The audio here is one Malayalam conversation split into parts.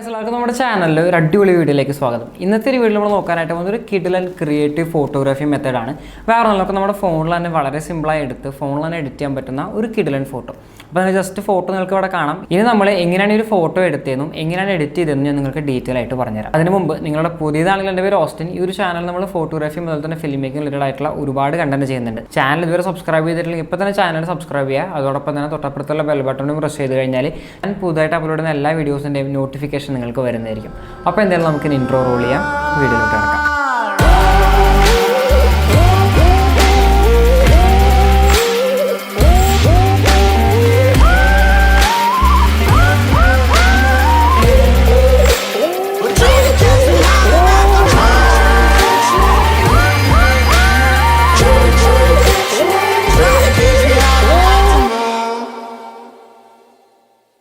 എല്ലാവർക്കും നമ്മുടെ ചാനലിൽ ഒരു അടിപൊളി വീഡിയോയിലേക്ക് സ്വാഗതം. ഇന്നത്തെ ഒരു വീഡിയോ നമ്മൾ നോക്കാനായിട്ട് പോകുന്നത് ഒരു കിഡിലൻ ക്രിയേറ്റീവ് ഫോട്ടോഗ്രാഫി മെത്തേഡാണ്. വേറെ നമുക്ക് നമ്മുടെ ഫോണിൽ തന്നെ വളരെ സിമ്പിളായി എടുത്ത് ഫോണിൽ തന്നെ എഡിറ്റ് ചെയ്യാൻ പറ്റുന്ന ഒരു കിഡിലൻ ഫോട്ടോ. അപ്പോൾ അതിന് ജസ്റ്റ് ഫോട്ടോ നിങ്ങൾക്ക് ഇവിടെ കാണാം. ഇനി നമ്മൾ എങ്ങനെയാണ് ഒരു ഫോട്ടോ എടുത്തതെന്നും എങ്ങനെയാണ് എഡിറ്റ് ചെയ്തതെന്നും ഞാൻ നിങ്ങൾക്ക് ഡീറ്റെയിൽ ആയിട്ട് പറഞ്ഞുതരാം. അതിന് മുമ്പ് നിങ്ങളുടെ പുതിയതാണെങ്കിൽ എൻ്റെ പേര് ഓസ്റ്റിൻ. ഈ ഒരു ചാനൽ നമ്മൾ ഫോട്ടോഗ്രാഫിയും അതുപോലെ തന്നെ ഫിലിം മേക്കിംഗ് റിലേറ്റഡ് ആയിട്ടുള്ള ഒരുപാട് കണ്ടന്റ് ചെയ്യുന്നുണ്ട്. ചാനൽ ഇതുവരെ സബ്സ്ക്രൈബ് ചെയ്തിട്ടില്ലെങ്കിൽ ഇപ്പോൾ തന്നെ ചാനൽ സബ്സ്ക്രൈബ് ചെയ്യുക. അതോടൊപ്പം തന്നെ തൊട്ടപ്പുറത്തുള്ള ബെൽ ബട്ടണും പ്രസ് ചെയ്ത് കഴിഞ്ഞാൽ ഞാൻ പുതുതായിട്ട് അപ്ലോഡ് ചെയ്യുന്ന എല്ലാ വീഡിയോസിൻ്റെയും നോട്ടിഫിക്കേഷൻ നിങ്ങൾക്ക് വരുന്നതായിരിക്കും. അപ്പോൾ എന്തായാലും നമുക്ക് ഇൻട്രോ റോൾ ചെയ്യാം, വീഡിയോയിലോട്ട് കിടക്കാം.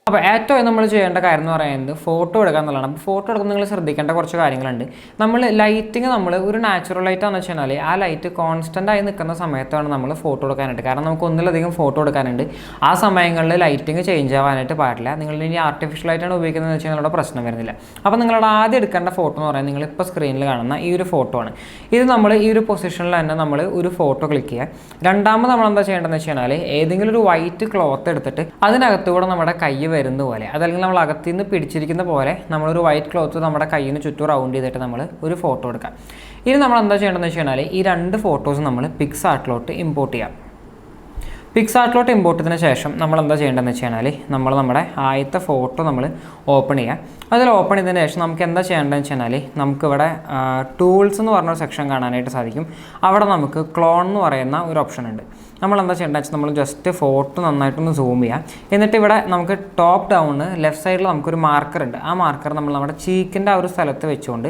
അപ്പോൾ ഏറ്റവും നമ്മൾ ചെയ്യേണ്ട കാര്യം എന്ന് പറയുന്നത് ഫോട്ടോ എടുക്കുക എന്നുള്ളതാണ്. അപ്പോൾ ഫോട്ടോ എടുക്കുമ്പോൾ നിങ്ങൾ ശ്രദ്ധിക്കേണ്ട കുറച്ച് കാര്യങ്ങളുണ്ട്. നമ്മൾ ലൈറ്റിങ് നമ്മൾ ഒരു നാച്ചുറൽ ലൈറ്റാണെന്ന് വെച്ച് കഴിഞ്ഞാൽ ആ ലൈറ്റ് കോൺസ്റ്റൻ്റ് ആയി നിൽക്കുന്ന സമയത്താണ് നമ്മൾ ഫോട്ടോ എടുക്കാനായിട്ട്. കാരണം നമുക്ക് ഒന്നിലധികം ഫോട്ടോ എടുക്കാനുണ്ട്. ആ സമയങ്ങളിൽ ലൈറ്റിങ് ചേഞ്ച് ആവാനായിട്ട് പാടില്ല. നിങ്ങൾ ഇനി ആർട്ടിഫിഷ്യൽ ലൈറ്റാണ് ഉപയോഗിക്കുന്നതെന്ന് വെച്ച് കഴിഞ്ഞാൽ അവിടെ പ്രശ്നം വരുന്നില്ല. അപ്പോൾ നിങ്ങളുടെ ആദ്യം എടുക്കേണ്ട ഫോട്ടോ എന്ന് പറയുന്നത് നിങ്ങളിപ്പോൾ സ്ക്രീനിൽ കാണുന്ന ഈ ഒരു ഫോട്ടോ ആണ്. ഇത് നമ്മൾ ഈ ഒരു പൊസിഷനിൽ തന്നെ നമ്മൾ ഒരു ഫോട്ടോ ക്ലിക്ക് ചെയ്യുക. രണ്ടാമത് നമ്മൾ എന്താ ചെയ്യേണ്ടതെന്ന് വെച്ച് കഴിഞ്ഞാൽ ഏതെങ്കിലും ഒരു വൈറ്റ് ക്ലോത്ത് എടുത്തിട്ട് അതിനകത്തുകൂടെ നമ്മുടെ കൈ വരുന്ന പോലെ, അതല്ലെങ്കിൽ നമ്മൾ അകത്തു നിന്ന് പിടിച്ചിരിക്കുന്ന പോലെ നമ്മളൊരു വൈറ്റ് ക്ലോത്ത് നമ്മുടെ കയ്യിന് ചുറ്റും റൗണ്ട് ചെയ്തിട്ട് നമ്മൾ ഒരു ഫോട്ടോ എടുക്കാം. ഇനി നമ്മൾ എന്താ ചെയ്യേണ്ടതെന്ന് വെച്ച് കഴിഞ്ഞാൽ ഈ രണ്ട് ഫോട്ടോസ് നമ്മൾ പിക്സാർട്ടിലോട്ട് ഇമ്പോർട്ട് ചെയ്യാം. പിക്സാർട്ടിലോട്ട് ഇമ്പോർട്ട് ചെയ്തതിന് ശേഷം നമ്മൾ എന്താ ചെയ്യേണ്ടതെന്ന് വെച്ച് കഴിഞ്ഞാൽ നമ്മൾ നമ്മുടെ ആദ്യത്തെ ഫോട്ടോ നമ്മൾ ഓപ്പൺ ചെയ്യാം. അതിൽ ഓപ്പൺ ചെയ്തതിന് ശേഷം നമുക്ക് എന്താ ചെയ്യേണ്ടതെന്ന് വെച്ച് കഴിഞ്ഞാൽ നമുക്കിവിടെ ടൂൾസ് എന്ന് പറഞ്ഞൊരു സെക്ഷൻ കാണാനായിട്ട് സാധിക്കും. അവിടെ നമുക്ക് ക്ലോൺ എന്ന് പറയുന്ന ഒരു ഓപ്ഷൻ ഉണ്ട്. നമ്മൾ എന്താ ചെയ്യേണ്ടതെന്ന് വെച്ചാൽ നമ്മൾ ജസ്റ്റ് ഫോട്ടോ നന്നായിട്ടൊന്ന് സൂം ചെയ്യാം. എന്നിട്ട് ഇവിടെ നമുക്ക് ടോപ്പ് ഡൗണ് ലെഫ്റ്റ് സൈഡിൽ നമുക്കൊരു മാർക്കർ ഉണ്ട്. ആ മാർക്കർ നമ്മൾ നമ്മുടെ ചീക്കിൻ്റെ ആ ഒരു സ്ഥലത്ത് വെച്ചുകൊണ്ട്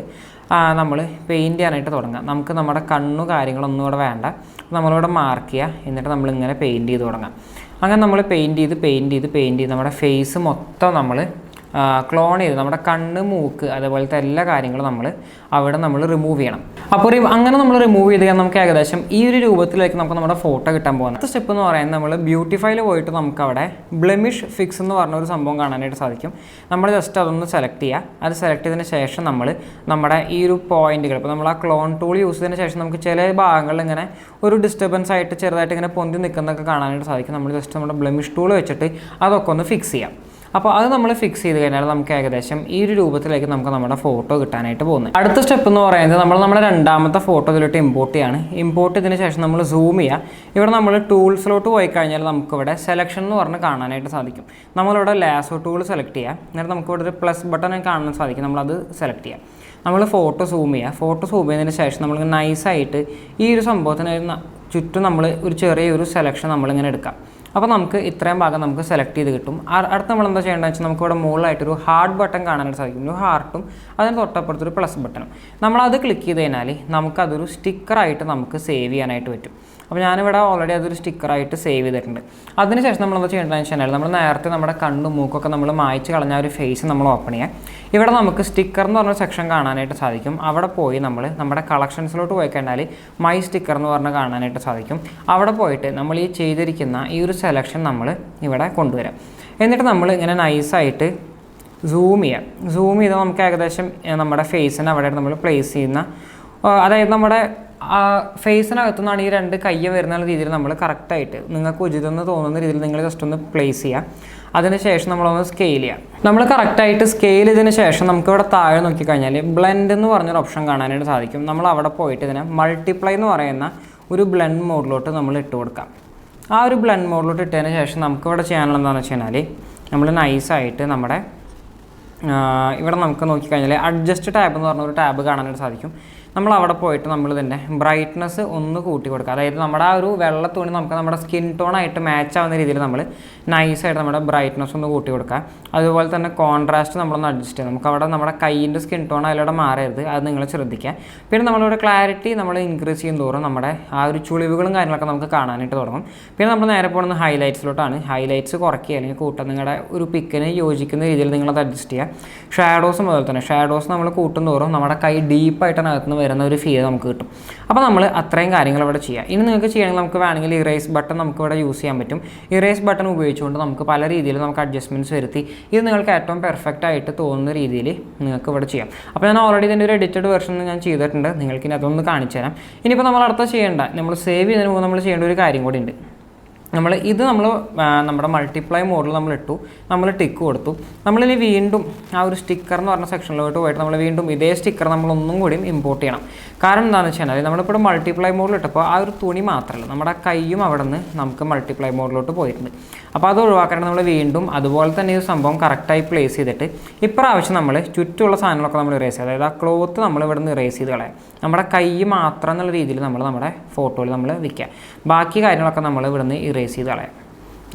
നമ്മൾ പെയിൻറ്റ് ചെയ്യാനായിട്ട് തുടങ്ങാം. നമുക്ക് നമ്മുടെ കണ്ണു കാര്യങ്ങളൊന്നും ഇവിടെ വേണ്ട. നമ്മളിവിടെ മാർക്ക് ചെയ്യുക. എന്നിട്ട് നമ്മളിങ്ങനെ പെയിൻറ്റ് ചെയ്ത് തുടങ്ങാം. അങ്ങനെ നമ്മൾ പെയിൻറ്റ് ചെയ്ത് നമ്മുടെ ഫേസ് മൊത്തം നമ്മൾ ക്ലോൺ ചെയ്ത് നമ്മുടെ കണ്ണ്, മൂക്ക്, അതേപോലത്തെ എല്ലാ കാര്യങ്ങളും നമ്മൾ റിമൂവ് ചെയ്യണം. അപ്പോൾ അങ്ങനെ നമ്മൾ റിമൂവ് ചെയ്ത് കഴിഞ്ഞാൽ നമുക്ക് ഏകദേശം ഈ ഒരു രൂപത്തിലേക്ക് നമുക്ക് നമ്മുടെ ഫോട്ടോ കിട്ടാൻ പോകുന്നത്. അടുത്ത സ്റ്റെപ്പ് എന്ന് പറയുന്നത് നമ്മൾ ബ്യൂട്ടിഫൈയിൽ പോയിട്ട് നമുക്ക് അവിടെ ബ്ലെമിഷ് ഫിക്സ് എന്ന് പറഞ്ഞ ഒരു സംഭവം കാണാനായിട്ട് സാധിക്കും. നമ്മൾ ജസ്റ്റ് അതൊന്ന് സെലക്ട് ചെയ്യുക. അത് സെലക്ട് ചെയ്തതിന് ശേഷം നമ്മൾ നമ്മുടെ ഈ ഒരു പോയിന്റുകൾ, ഇപ്പോൾ നമ്മൾ ആ ക്ലോൺ ടൂൾ യൂസ് ചെയ്തതിന് ശേഷം നമുക്ക് ചില ഭാഗങ്ങളിൽ ഇങ്ങനെ ഒരു ഡിസ്റ്റർബൻസ് ആയിട്ട് ചെറുതായിട്ട് ഇങ്ങനെ പൊന്തി നിൽക്കുന്നതൊക്കെ കാണാനായിട്ട് സാധിക്കും. നമ്മൾ ജസ്റ്റ് നമ്മുടെ ബ്ലെമിഷ് ടൂൾ വെച്ചിട്ട് അതൊക്കെ ഒന്ന് ഫിക്സ് ചെയ്യാം. അപ്പോൾ അത് നമ്മൾ ഫിക്സ് ചെയ്ത് കഴിഞ്ഞാൽ നമുക്ക് ഏകദേശം ഈ ഒരു രൂപത്തിലേക്ക് നമുക്ക് നമ്മുടെ ഫോട്ടോ കിട്ടാനായിട്ട് പോകുന്നത്. അടുത്ത സ്റ്റെപ്പ് എന്ന് പറയുന്നത് നമ്മൾ നമ്മുടെ രണ്ടാമത്തെ ഫോട്ടോ ഇതിലോട്ട് ഇമ്പോർട്ട് ചെയ്യാണ്. ഇമ്പോർട്ട് ചെയ്തതിന് ശേഷം നമ്മൾ സൂം ചെയ്യുക. ഇവിടെ നമ്മൾ ടൂൾസിലോട്ട് പോയി കഴിഞ്ഞാൽ നമുക്കിവിടെ സെലക്ഷൻ എന്ന് പറഞ്ഞ് കാണാനായിട്ട് സാധിക്കും. നമ്മളിവിടെ ലാസോ ടൂൾ സെലക്ട് ചെയ്യുക. എന്നിട്ട് നമുക്കിവിടെ ഒരു പ്ലസ് ബട്ടൺ കാണാൻ സാധിക്കും. നമ്മളത് സെലക്ട് ചെയ്യുക. നമ്മൾ ഫോട്ടോ സൂം ചെയ്യുക. ഫോട്ടോ സൂം ചെയ്തതിന് ശേഷം നമ്മൾ നൈസായിട്ട് ഈ ഒരു സംഭവത്തിന് ചുറ്റും നമ്മൾ ഒരു ചെറിയൊരു സെലക്ഷൻ നമ്മളിങ്ങനെ എടുക്കാം. അപ്പോൾ നമുക്ക് ഇത്രയും ഭാഗം നമുക്ക് സെലക്ട് ചെയ്ത് കിട്ടും. അടുത്ത് നമ്മൾ എന്താ ചെയ്യേണ്ടതെന്ന് വെച്ചാൽ നമുക്കിവിടെ മുകളിലായിട്ടൊരു ഹാർട്ട് ബട്ടൺ കാണാനായിട്ട് സാധിക്കും. ഒരു ഹാർട്ടും അതിന് തൊട്ടപ്പുറത്തൊരു പ്ലസ് ബട്ടണും. നമ്മളത് ക്ലിക്ക് ചെയ്ത് കഴിഞ്ഞാൽ നമുക്കതൊരു സ്റ്റിക്കറായിട്ട് നമുക്ക് സേവ് ചെയ്യാനായിട്ട് പറ്റും. അപ്പോൾ ഞാനിവിടെ ഓൾറെഡി അതൊരു സ്റ്റിക്കറായിട്ട് സേവ് ചെയ്തിട്ടുണ്ട്. അതിനുശേഷം നമ്മൾ എന്താ ചെയ്യേണ്ടതെന്ന് വെച്ചാൽ നമ്മൾ നേരത്തെ നമ്മുടെ കണ്ണും മൂക്കൊക്കെ നമ്മൾ മായ്ച്ച് കളഞ്ഞ ഒരു ഫേസ് നമ്മൾ ഓപ്പൺ ചെയ്യാം. ഇവിടെ നമുക്ക് സ്റ്റിക്കർ എന്ന് പറഞ്ഞ സെക്ഷൻ കാണാനായിട്ട് സാധിക്കും. അവിടെ പോയി നമ്മൾ നമ്മുടെ കളക്ഷൻസിലോട്ട് പോയി കഴിഞ്ഞാൽ മൈ സ്റ്റിക്കർ എന്ന് പറഞ്ഞ് കാണാനായിട്ട് സാധിക്കും. അവിടെ പോയിട്ട് നമ്മൾ ഈ ചെയ്തിരിക്കുന്ന ഈ ഒരു സെലക്ഷൻ നമ്മൾ ഇവിടെ കൊണ്ടുവരാം. എന്നിട്ട് നമ്മൾ ഇങ്ങനെ നൈസായിട്ട് സൂം ചെയ്താൽ നമുക്ക് ഏകദേശം നമ്മുടെ ഫേസിന് അവിടെ നമ്മൾ പ്ലേസ് ചെയ്യുന്ന, അതായത് നമ്മുടെ ഫേസിനകത്തു നിന്നാണ് ഈ രണ്ട് കയ്യ വരുന്ന രീതിയിൽ നമ്മൾ കറക്റ്റായിട്ട് നിങ്ങൾക്ക് ഉചിതമെന്ന് തോന്നുന്ന രീതിയിൽ നിങ്ങൾ ജസ്റ്റ് ഒന്ന് പ്ലേസ് ചെയ്യുക. അതിനുശേഷം നമ്മളൊന്ന് സ്കെയിൽ ചെയ്യാം. നമ്മൾ കറക്റ്റായിട്ട് സ്കെയിൽ ചെയ്തതിന് ശേഷം നമുക്കിവിടെ താഴെ നോക്കിക്കഴിഞ്ഞാൽ ബ്ലെൻഡ് എന്ന് പറഞ്ഞൊരു ഓപ്ഷൻ കാണാനായിട്ട് സാധിക്കും. നമ്മൾ അവിടെ പോയിട്ട് ഇതിനെ മൾട്ടിപ്ലൈ എന്ന് പറയുന്ന ഒരു ബ്ലെൻഡ് മോഡിലോട്ട് നമ്മൾ ഇട്ട് കൊടുക്കാം. ആ ഒരു ബ്ലെൻഡ് മോഡിലോട്ട് ഇട്ടതിന് ശേഷം നമുക്കിവിടെ ചെയ്യാനുള്ള എന്താണെന്ന് വെച്ച് കഴിഞ്ഞാൽ നമ്മൾ നൈസായിട്ട് നമ്മുടെ ഇവിടെ നമുക്ക് നോക്കിക്കഴിഞ്ഞാൽ അഡ്ജസ്റ്റ് ടാബ് എന്ന് പറഞ്ഞ ഒരു ടാബ് കാണാനായിട്ട് സാധിക്കും. നമ്മൾ അവിടെ പോയിട്ട് നമ്മൾ തന്നെ ബ്രൈറ്റ്നസ് ഒന്ന് കൂട്ടി കൊടുക്കുക. അതായത് നമ്മുടെ ആ ഒരു വെള്ള തുണി നമുക്ക് നമ്മുടെ സ്കിൻ ടോണായിട്ട് മാച്ച് ആവുന്ന രീതിയിൽ നമ്മൾ നൈസായിട്ട് നമ്മുടെ ബ്രൈറ്റ്നസ് ഒന്ന് കൂട്ടി കൊടുക്കുക. അതുപോലെ തന്നെ കോൺട്രാസ്റ്റ് നമ്മളൊന്ന് അഡ്ജസ്റ്റ് ചെയ്യാം. നമുക്ക് അവിടെ നമ്മുടെ കൈയിൻ്റെ സ്കിൻ ടോൺ അതിലൂടെ മാറരുത്, അത് നിങ്ങൾ ശ്രദ്ധിക്കുക. പിന്നെ നമ്മളിവിടെ ക്ലാരിറ്റി നമ്മൾ ഇൻക്രീസ് ചെയ്യും തോറും നമ്മുടെ ആ ഒരു ചുളിവുകളും കാര്യങ്ങളൊക്കെ നമുക്ക് കാണാനായിട്ട് തുടങ്ങും. പിന്നെ നമ്മൾ നേരെ പോകുന്നത് ഹൈലൈറ്റ്സിലോട്ടാണ്. ഹൈലൈറ്റ്സ് കുറയ്ക്കുക അല്ലെങ്കിൽ കൂട്ടുക. നിങ്ങളുടെ ഒരു പിക്കിന് യോജിക്കുന്ന രീതിയിൽ നിങ്ങളത് അഡ്ജസ്റ്റ് ചെയ്യുക. ഷാഡോസും അതുപോലെ തന്നെ ഷാഡോസ് നമ്മൾ കൂട്ടുന്നതോറും നമ്മുടെ കൈ ഡീപ്പായിട്ട് അകത്തുനിന്ന് വരുന്ന ഒരു ഫീൽ നമുക്ക് കിട്ടും. അപ്പോൾ നമ്മൾ അത്രയും കാര്യങ്ങൾ ഇവിടെ ചെയ്യാം. ഇനി നിങ്ങൾക്ക് ചെയ്യണമെങ്കിൽ നമുക്ക് വേണമെങ്കിൽ ഇറേസ് ബട്ടൺ നമുക്ക് ഇവിടെ യൂസ് ചെയ്യാൻ പറ്റും. ഇറേസ് ബട്ടൺ ഉപയോഗിച്ചുകൊണ്ട് നമുക്ക് പല രീതിയിൽ നമുക്ക് അഡ്ജസ്റ്റ്മെൻറ്റ്സ് വരുത്തി ഇത് നിങ്ങൾക്ക് ഏറ്റവും പെർഫെക്റ്റ് ആയിട്ട് തോന്നുന്ന രീതിയിൽ നിങ്ങൾക്ക് ഇവിടെ ചെയ്യാം. അപ്പോൾ ഞാൻ ഓൾറെഡി ഇതിൻ്റെ ഒരു എഡിറ്റഡ് വെർഷൻ ഞാൻ ചെയ്തിട്ടുണ്ട്. നിങ്ങൾക്ക് ഇനി അതൊന്ന് കാണിച്ചു തരാം. ഇനിയിപ്പോൾ നമ്മൾ അടുത്ത ചെയ്യേണ്ട നമ്മൾ സേവ് ചെയ്യുന്നതിന് മുമ്പ് നമ്മൾ ചെയ്യേണ്ട ഒരു കാര്യം കൂടി ഉണ്ട്. നമ്മുടെ മൾട്ടിപ്ലൈ മോഡിൽ നമ്മൾ ഇട്ടു, നമ്മൾ ടിക്ക് കൊടുത്തു. നമ്മളിനി വീണ്ടും ആ ഒരു സ്റ്റിക്കർ എന്ന് പറഞ്ഞ സെക്ഷനിലോട്ട് പോയിട്ട് നമ്മൾ വീണ്ടും ഇതേ സ്റ്റിക്കർ നമ്മളൊന്നും കൂടിയും ഇമ്പോർട്ട് ചെയ്യണം. കാരണം എന്താണെന്ന് വെച്ച് കഴിഞ്ഞാൽ നമ്മളിപ്പോൾ മൾട്ടിപ്ലൈ മോഡിൽ ഇട്ടപ്പോൾ ആ ഒരു തുണി മാത്രമല്ല നമ്മുടെ കൈയും അവിടെ നിന്ന് നമുക്ക് മൾട്ടിപ്ലൈ മോഡിലോട്ട് പോയിട്ടുണ്ട്. അപ്പോൾ അത് ഒഴിവാക്കാനായിട്ട് നമ്മൾ വീണ്ടും അതുപോലെ തന്നെ ഈ സംഭവം കറക്റ്റായി പ്ലേസ് ചെയ്തിട്ട് ഇപ്രാവശ്യം നമ്മൾ ചുറ്റുമുള്ള സാധനങ്ങളൊക്കെ നമ്മൾ ഇറേസ് ചെയ്ത്, അതായത് ആ ക്ലോത്ത് നമ്മൾ ഇവിടെ നിന്ന് ഇറേസ് ചെയ്ത് കളയാം. നമ്മുടെ കൈ മാത്രം എന്നുള്ള രീതിയിൽ നമ്മൾ നമ്മുടെ ഫോട്ടോയിൽ നമ്മൾ വയ്ക്കുക. ബാക്കി കാര്യങ്ങളൊക്കെ നമ്മൾ ഇവിടെ നിന്ന് ഇറേസ് ചെയ്ത് കളയാം.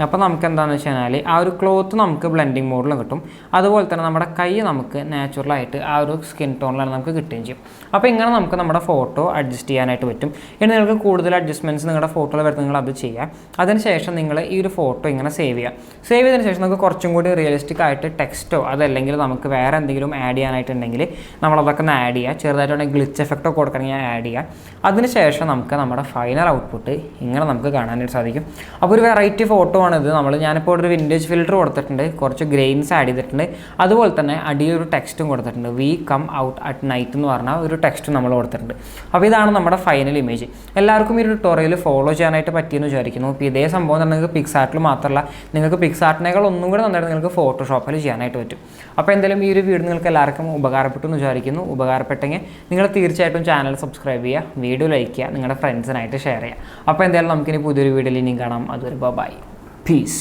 അപ്പോൾ നമുക്ക് എന്താണെന്ന് വെച്ച് കഴിഞ്ഞാൽ ആ ഒരു ക്ലോത്ത് നമുക്ക് ബ്ലെൻഡിങ് മോഡിലും കിട്ടും, അതുപോലെ തന്നെ നമ്മുടെ കൈ നമുക്ക് നാച്ചുറലായിട്ട് ആ ഒരു സ്കിൻ ടോണിലാണ് നമുക്ക് കിട്ടുകയും ചെയ്യും. അപ്പോൾ ഇങ്ങനെ നമുക്ക് നമ്മുടെ ഫോട്ടോ അഡ്ജസ്റ്റ് ചെയ്യാനായിട്ട് പറ്റും. ഇനി നിങ്ങൾക്ക് കൂടുതൽ അഡ്ജസ്റ്റ്മെൻറ്റ്സ് നിങ്ങളുടെ ഫോട്ടോയിൽ വരുന്ന നിങ്ങൾ അത് ചെയ്യുക. അതിനുശേഷം നിങ്ങൾ ഈ ഒരു ഫോട്ടോ ഇങ്ങനെ സേവ് ചെയ്യുക. സേവ് ചെയ്തതിന് ശേഷം നമുക്ക് കുറച്ചും കൂടി റിയലിസ്റ്റിക് ആയിട്ട് ടെക്സ്റ്റോ അതല്ലെങ്കിൽ നമുക്ക് വേറെ എന്തെങ്കിലും ആഡ് ചെയ്യാനായിട്ടുണ്ടെങ്കിൽ നമ്മളതൊക്കെ ഒന്ന് ആഡ് ചെയ്യുക. ചെറുതായിട്ടുണ്ടെങ്കിൽ ഗ്ലിച്ച് എഫക്റ്റോ കൊടുക്കണമെങ്കിൽ ആഡ് ചെയ്യുക. അതിനുശേഷം നമുക്ക് നമ്മുടെ ഫൈനൽ ഔട്ട്പുട്ട് ഇങ്ങനെ നമുക്ക് കാണാനായിട്ട് സാധിക്കും. അപ്പോൾ ഒരു വെറൈറ്റി ഫോട്ടോ ആണിത്. ഞാനിപ്പോൾ ഒരു വിൻറ്റേജ് ഫിൽറ്റർ കൊടുത്തിട്ടുണ്ട്, കുറച്ച് ഗ്രെയിൻസ് ആഡ് ചെയ്തിട്ടുണ്ട്, അതുപോലെ തന്നെ അടിയൊരു ടെക്സ്റ്റും കൊടുത്തിട്ടുണ്ട്. We come out at night എന്ന് പറഞ്ഞാൽ ഒരു ടെക്സ്റ്റ് നമ്മൾ കൊടുത്തിട്ടുണ്ട്. അപ്പോൾ ഇതാണ് നമ്മുടെ ഫൈനൽ ഇമേജ്. എല്ലാവർക്കും ഈ ഒരു ട്യൂട്ടോറിയൽ ഫോളോ ചെയ്യാനായിട്ട് പറ്റിയെന്ന് വിചാരിക്കുന്നു. ഇപ്പോൾ ഇതേ സംഭവം തന്നെ നിങ്ങൾക്ക് പിക്സാർട്ടിൽ മാത്രമല്ല, നിങ്ങൾക്ക് പിക്സാർട്ടിനേക്കാൾ ഒന്നും കൂടെ നന്നായിട്ട് നിങ്ങൾക്ക് ഫോട്ടോഷോപ്പിൽ ചെയ്യാനായിട്ട് പറ്റും. അപ്പോൾ എന്തായാലും ഈ ഒരു വീഡിയോ നിങ്ങൾക്ക് എല്ലാവർക്കും ഉപകാരപ്പെട്ടു എന്ന് വിചാരിക്കുന്നു. ഉപകാരപ്പെട്ടെങ്കിൽ നിങ്ങൾ തീർച്ചയായിട്ടും ചാനൽ സബ്സ്ക്രൈബ് ചെയ്യുക, വീഡിയോ ലൈക്ക് ചെയ്യുക, നിങ്ങളുടെ ഫ്രണ്ട്സിനായിട്ട് ഷെയർ ചെയ്യുക. അപ്പോൾ എന്തായാലും നമുക്കിനി പുതിയൊരു വീഡിയോയിൽ ഇനിയും കാണാം. അതൊരു ബൈ. Peace.